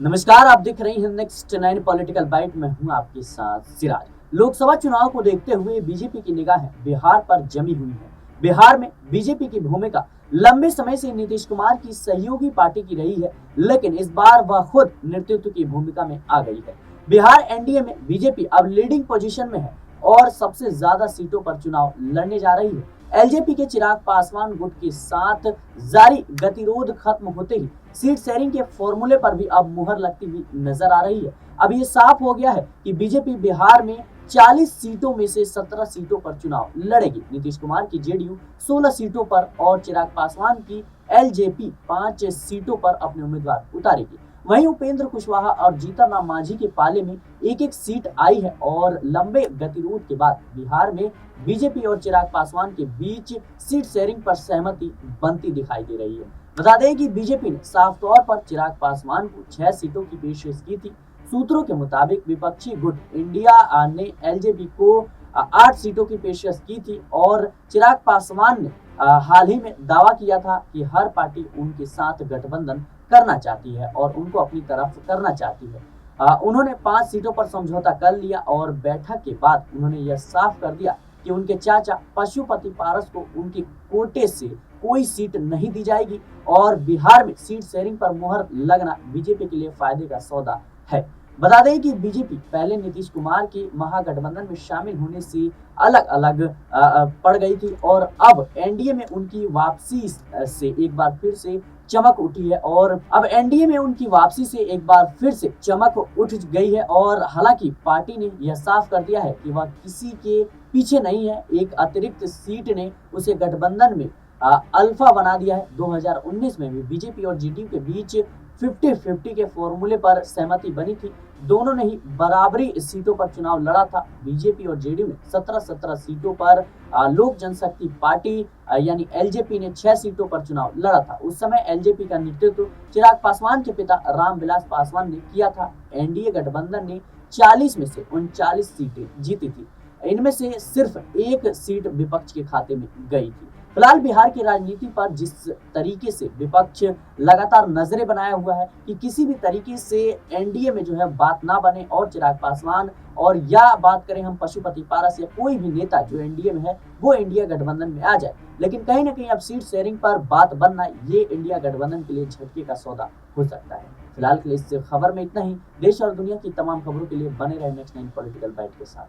नमस्कार, आप देख रहे हैं नेक्स्ट 9 पॉलिटिकल बाइट में हूं आपके साथ सिराज। लोकसभा चुनाव को देखते हुए बीजेपी की निगाहें बिहार पर जमी हुई है। बिहार में बीजेपी की भूमिका लंबे समय से नीतीश कुमार की सहयोगी पार्टी की रही है, लेकिन इस बार वह खुद नेतृत्व की भूमिका में आ गई है। बिहार एनडीए में बीजेपी अब लीडिंग पोजीशन में है और सबसे ज्यादा सीटों पर चुनाव लड़ने जा रही है। एलजेपी के चिराग पासवान गुट के साथ जारी गतिरोध खत्म होते ही सीट शेयरिंग के फॉर्मूले पर भी अब मुहर लगती हुई नजर आ रही है। अब ये साफ हो गया है कि बीजेपी बिहार में 40 सीटों में से 17 सीटों पर चुनाव लड़ेगी। नीतीश कुमार की जेडीयू 16 सीटों पर और चिराग पासवान की एलजेपी 5 सीटों पर अपने उम्मीदवार उतारेगी। वहीं उपेंद्र कुशवाहा और जीतन राम मांझी के पाले में एक एक सीट आई है और लंबे गतिरोध के बाद बिहार में बीजेपी और चिराग पासवान के बीच सीट शेयरिंग पर सहमति बनती दिखाई दे रही है। बता दें कि बीजेपी ने साफ तौर पर चिराग पासवान को 6 सीटों की पेशकश की थी। सूत्रों के मुताबिक विपक्षी गुट इंडिया ने एलजेपी को 8 सीटों की पेशकश की थी और चिराग पासवान ने हाल ही में दावा किया था कि हर पार्टी उनके साथ गठबंधन करना चाहती है और उनको अपनी तरफ करना चाहती है। उन्होंने 5 सीटों पर समझौता कर लिया और बैठक के बाद उन्होंने यह साफ कर दिया कि उनके चाचा पशुपति पारस को उनके कोटे से कोई सीट नहीं दी जाएगी और बिहार में सीट शेयरिंग पर मुहर लगना बीजेपी के लिए फायदे का सौदा है। बता दें कि बीजेपी पहले नीतीश कुमार के महागठबंधन में शामिल होने से अलग अलग पड़ गई थी और अब एनडीए में उनकी वापसी से एक बार फिर से चमक उठी है और अब एनडीए में उनकी वापसी से एक बार फिर से चमक उठ गई है। और हालांकि पार्टी ने यह साफ कर दिया है कि वह किसी के पीछे नहीं है। एक अतिरिक्त सीट ने उसे गठबंधन में अल्फा बना दिया है। 2019 में भी बीजेपी और जेडीयू के बीच 50-50 के फॉर्मूले पर सहमति बनी थी। दोनों ने ही बराबरी सीटों पर चुनाव लड़ा था। बीजेपी और जेडीयू ने 17-17 सीटों पर, लोक जनशक्ति पार्टी यानी एलजेपी ने 6 सीटों पर चुनाव लड़ा था। उस समय एलजेपी का नेतृत्व चिराग पासवान के पिता रामविलास पासवान ने किया था। एनडीए गठबंधन ने 40 में से 39 सीटें जीती थी। इनमें से सिर्फ एक सीट विपक्ष के खाते में गई थी। फिलहाल बिहार की राजनीति पर जिस तरीके से विपक्ष लगातार नजरें बनाया हुआ है कि किसी भी तरीके से एनडीए में जो है बात ना बने और चिराग पासवान और या बात करें हम पशुपति पारस या कोई भी नेता जो एनडीए में है वो इंडिया गठबंधन में आ जाए। लेकिन कहीं ना कहीं अब सीट शेयरिंग पर बात बनना ये इंडिया गठबंधन के लिए झटके का सौदा हो सकता है। फिलहाल के लिए इस खबर में इतना ही। देश और दुनिया की तमाम खबरों के लिए बने रहे नेक्स्ट 9 पॉलिटिकल बाइट के साथ।